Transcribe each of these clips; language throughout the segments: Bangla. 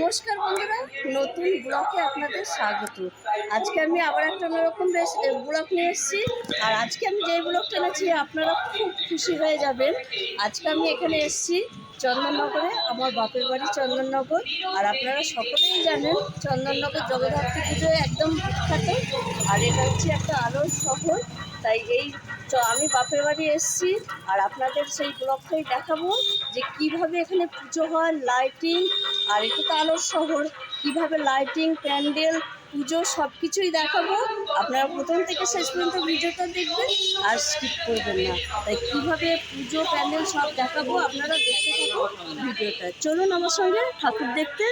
নমস্কার বন্ধুরা, নতুন ব্লগে আপনাদের স্বাগত। আজকে আমি আবার একটা অন্যরকম ব্লগ নিয়ে এসেছি। আর আজকে আমি যেই ব্লগটা এনেছি আপনারা খুব খুশি হয়ে যাবেন। আজকে আমি এখানে এসেছি চন্দননগরে, আমার বাপের বাড়ি চন্দননগর। আর আপনারা সকলেই জানেন চন্দননগর জগদ্ধাত্রী পুজো একদম বিখ্যাত। আর এটা হচ্ছে একটা আলোর শহর। তাই আমি বাপের বাড়ি এসেছি আর আপনাদের সেই ব্লগটাই দেখাবো যে কিভাবে এখানে পুজো হয়, লাইটিং। আর এটা তো আলোর শহর, কিভাবে লাইটিং, প্যান্ডেল, পুজো সব কিছুই দেখাবো। আপনারা প্রথম থেকে শেষ পর্যন্ত ভিডিওটা দেখবেন আর স্কিপ করবেন না। তাই কিভাবে পুজো, প্যান্ডেল সব দেখাবো, আপনারা দেখতে থাকবো ভিডিওটা। চলুন আমার সঙ্গে ঠাকুর দেখতে।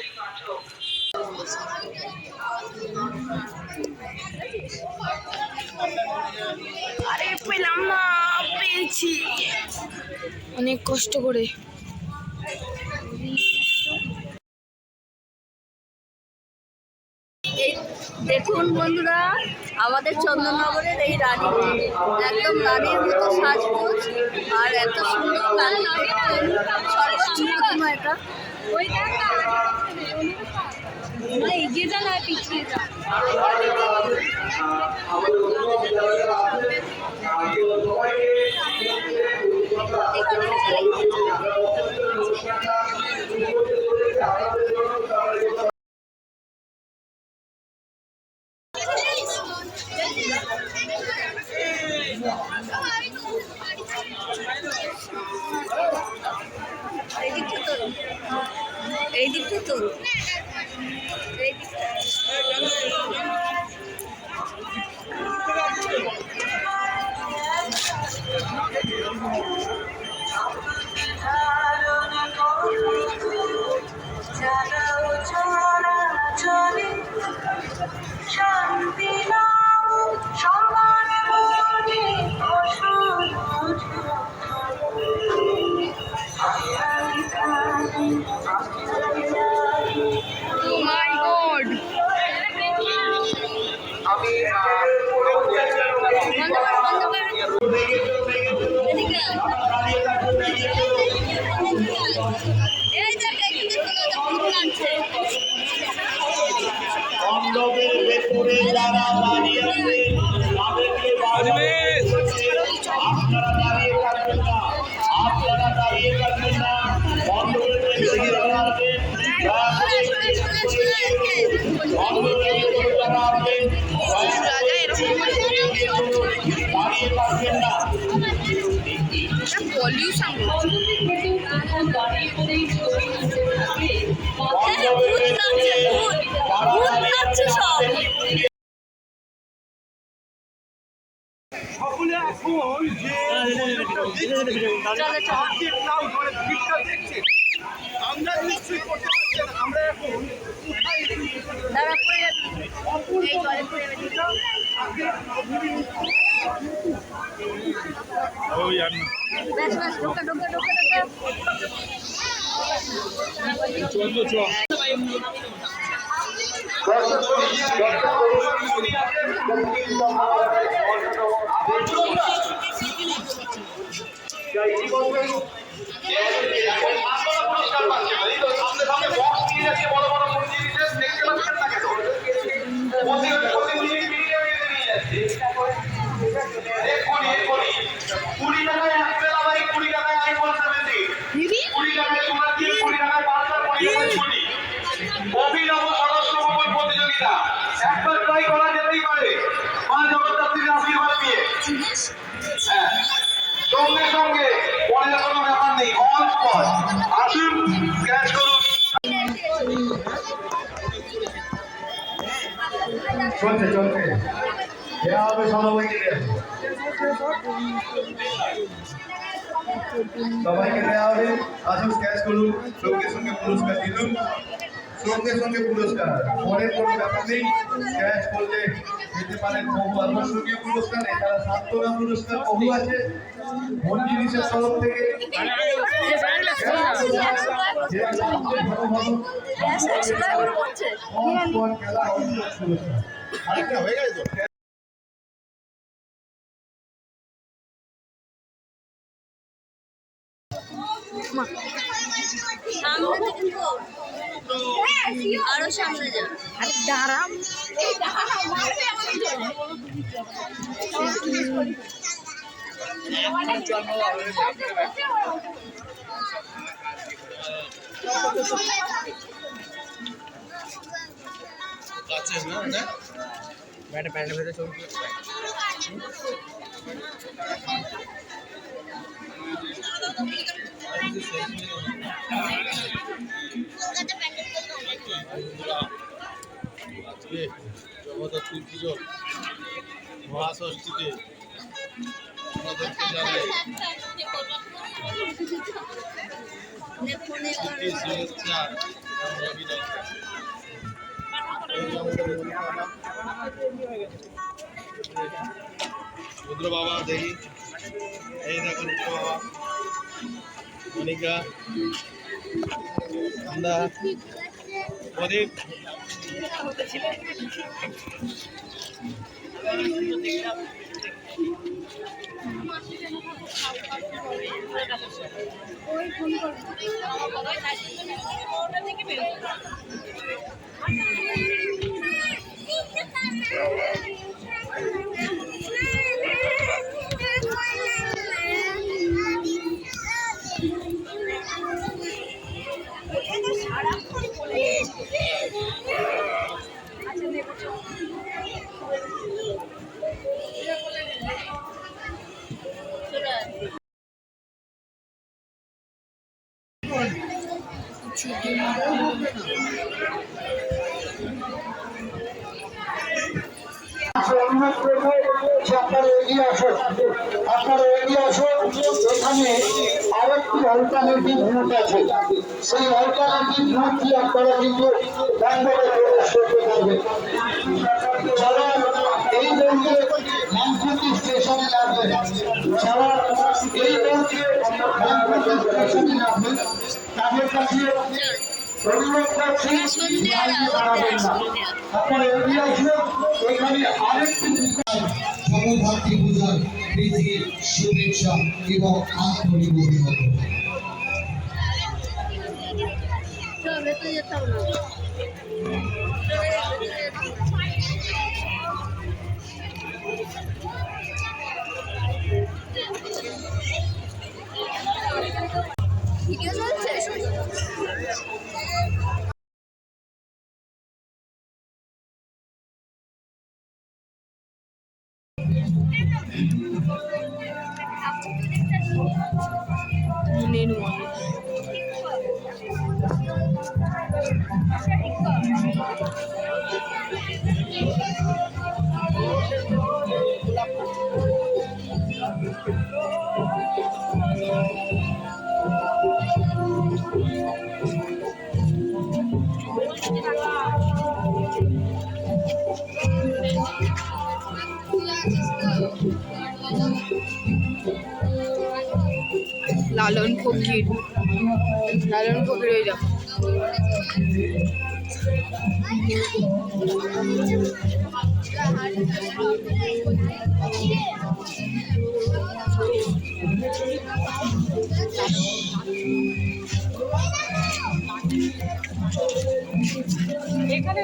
আরে পেলাম না, পেয়েছি অনেক কষ্ট করে। এই দেখুন বন্ধুরা, আমাদের চন্দননগরের এই রানী, একদম রানীর মতো সাজগোজ আর এত সুন্দর লাগে সর্বোচ্চ প্রতিমা এটা। এগিয়ে যা না পিছিয়ে যা। এই দিকটা তো শান্তি মণ্ডপের ভেতরে যারা দাঁড়িয়ে আছে তাদেরকে আপনারা দাঁড়িয়ে থাকবেন না, আপনারা দাঁড়িয়ে থাকবেন না। মণ্ডপের ভেতরে যারা আছেন মণ্ডপের ভেতরে যারা আছেন দাঁড়িয়ে থাকবেন না। সকলে এখন যে আমরা নিশ্চয়ই করতে পারছি না। আমরা এখন অভিনব সদস্য ভবন প্রতিযোগিতা একবার ট্রাই করা যেতেই পারে মা জগদ্ধাত্রীর আশীর্বাদ নিয়ে। হ্যাঁ, সঙ্গে সঙ্গে পরে কোনো ব্যাপার নেই, অন স্পট আসুন, ক্যাচ করুন। চলছে চলছে দেওয়া হবে সবাইকে, সবাইকে দেওয়া হবে। আসুন ক্যাচ করুন, সঙ্গে সঙ্গে পুরস্কার দিলুন, সঙ্গে সঙ্গে পুরস্কার, পরের কোনো ব্যাপার নেই। ক্যাচ করলে যেতে পারেন বহু আকর্ষণীয় পুরস্কার, এছাড়া সান্ত্বনা পুরস্কার বহু আছে মন জিনিসের তরফ থেকে। আরেকটা হয়ে গেছে তো। সামনে আরো সামনে যাও। আরে দাঁড়াও আজকে জগদ্ধাত্রী পুজো মহাষষ্ঠীতে আমাদেরকে জানাই প্রীতি, শুভেচ্ছা এবং অভিনন্দন। এই যে আমাদের রুদ্র বাবা দেখি, এই দেখো রুদ্র বাবা, মনিকা, আমরা প্রদীপ, অনুরোধ করবো যে আপনারা এগিয়ে আসুন, আপনারা এগিয়ে আসুন। এখানে আরেকটি অল্টারনেটিভ রুট আছে, সেই অল্টারনেটিভ রুট দিয়ে আপনারা কিন্তু ব্যাঙ্গলে প্রবেশ করতে পারবেন। যারা এই মুহূর্তে মানকুটি স্টেশনে নামবেন, যারা এই মুহূর্তে মানকুটি স্টেশনে নামবেন, তাদের কাছে অনুরোধ করছি দাঁড়াবেন না, আপনারা এগিয়ে আসুন। এখানে আরেকটি জগদ্ধাত্রী পূজার প্রীতি, শুভেচ্ছা এবং আন্তরিক অভিনন্দন। চল, ভেতরে যেতে হবে না। ভিডিও চলছে। লালন ফকির, লালন ফকির ওই দেখো। এখানে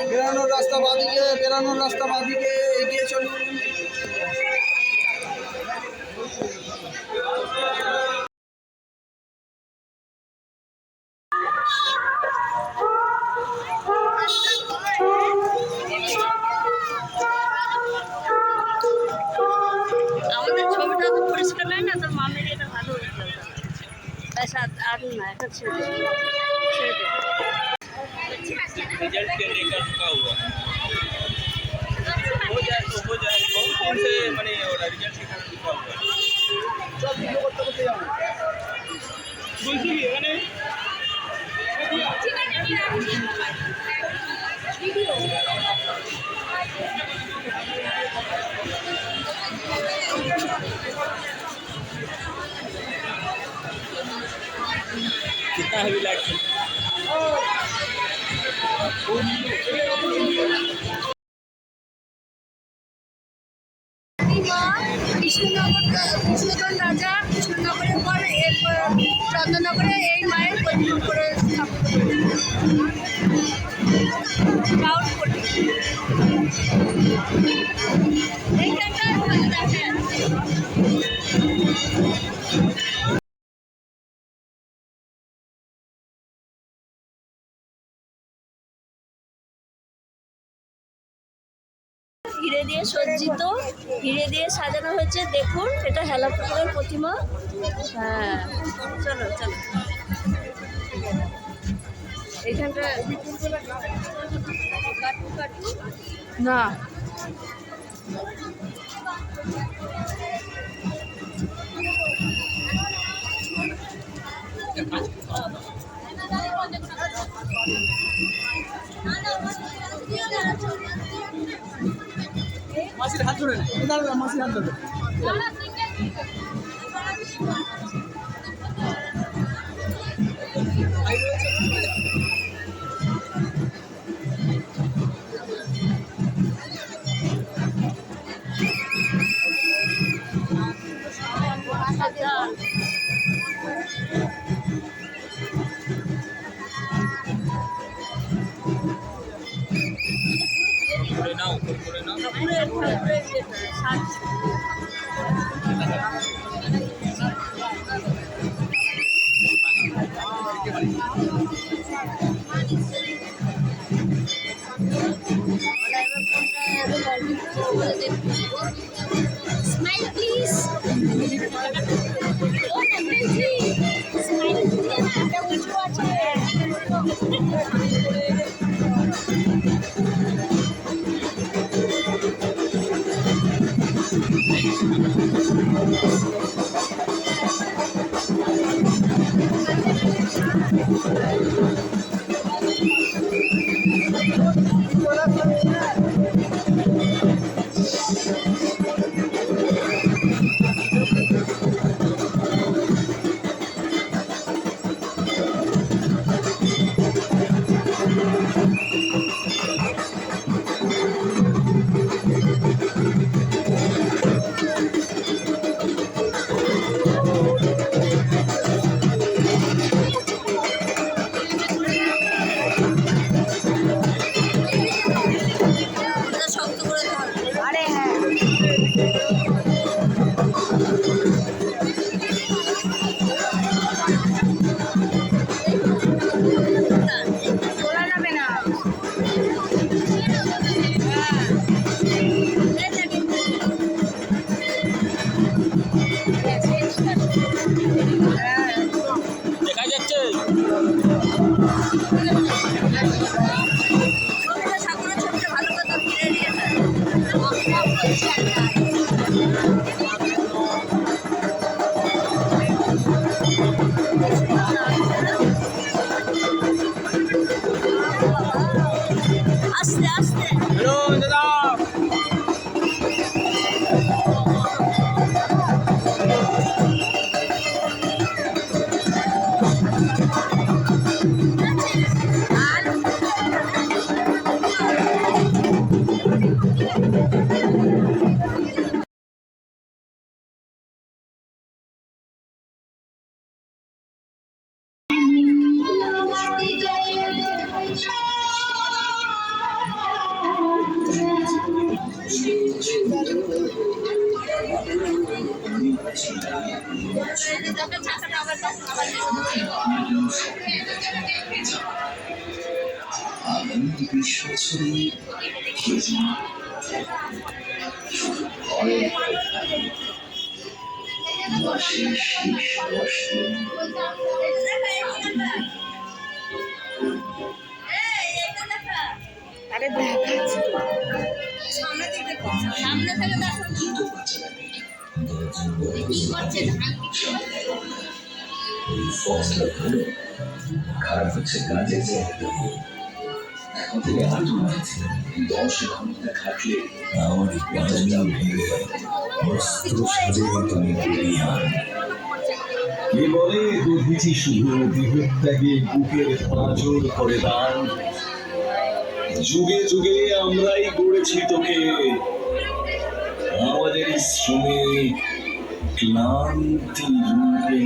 বেরানোর রাস্তা বাদিকে, বেরানোর রাস্তা বাদিকে এগিয়ে চলুন। আমাদের ছবিটা তো পরিষ্কার নয় না, তোর মামের এটা ভালো হয়েছে। ব্যাস আর না, একটা ছেড়ে দে, ছেড়ে দে। रिजल्ट के लेकर रुका हुआ हो जाए तो हो जाए। कौन से বলছি কি এখানে कितना हेवी लागছে কৃষ্ণনগর রাজা কৃষ্ণনগরের পর এরপর চন্দননগরে এই মায়ের প্রতিমা করে এইখানটা ভালো দেখেন। হিরে দিয়ে সজ্জিত, হিরে দিয়ে সাজানো হয়েছে। দেখুন, এটা হেলা পুকুরের প্রতিমা। হ্যাঁ, চলো চলো এইখানটা না মাসির হাত ধরে না মাসির হাত ধরে Smile, please. Oh, definitely. Smile. Kita video aja. আস্তে আস্তে হ্যালো দাদা আনন্দ বিশ্ব ছড়িয়ে মাসের শেষ অষ্টম আরে দেখাচ্ছি সামনে থেকে দেখো, সামনে থেকে দেখো। দ্রুত বাঁচা লাগে ফসলা হলো খারাপ হচ্ছে কাজে এখন থেকে 8 মাস 10 ঘন্টা খাটলে আমার পাঁচটা ভেঙে যাবে অস্ত্র সাজিয়ে তুমি বেরিয়ান কে বলে দধিছি শুধু দেহত্যাগে বুকের পাঁজর করে দান যুগে যুগে আমরাই গড়েছি তোকে আমাদের শ্রমে ক্লান্তি রূপে